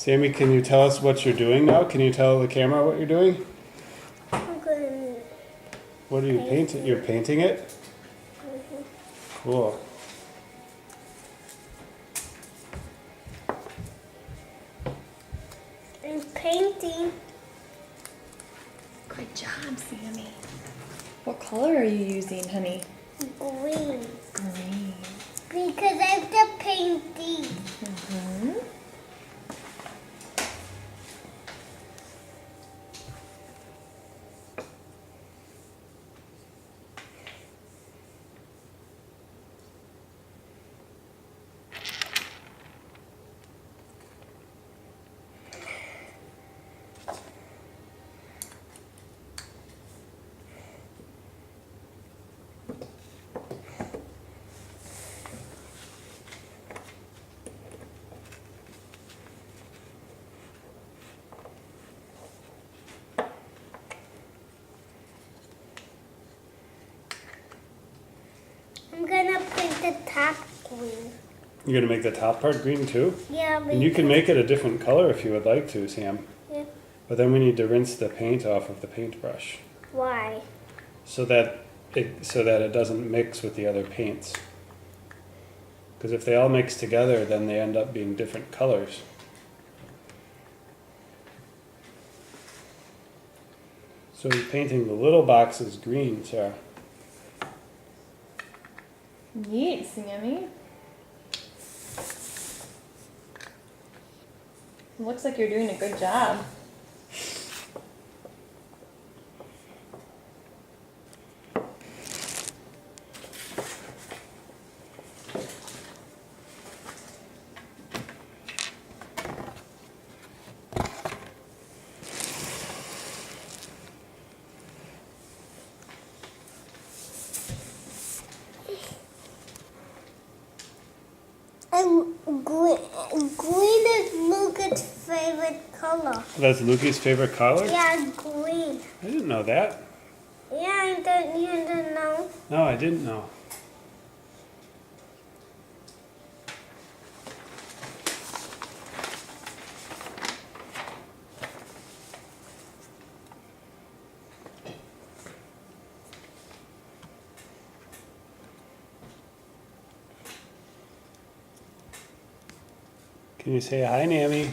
Sammy, can you tell us what you're doing now? Can you tell the camera what you're doing? I'm going What are you painting? You're painting it? to Cool. I'm painting Good job, Sammy. What color are you using, honey? green Green. because I have to paint these. Mm-hmm. I'm gonna paint the top green. You're gonna make the top part green too? Yeah, And you can make it a different color if you would like to, Sam. Yeah. But then we need to rinse the paint off of the paintbrush Why? so that it doesn't mix with the other paints. Because if they all mix together, then they end up being different colors. So you're painting the little boxes green, Sarah. Neat, Sammy. Looks like you're doing a good job. And green is Lucas' favorite color. That's Lukey's favorite color? Yeah, green. I didn't know that. Yeah, you don't know. No, I didn't know. Can you say hi, Nammy?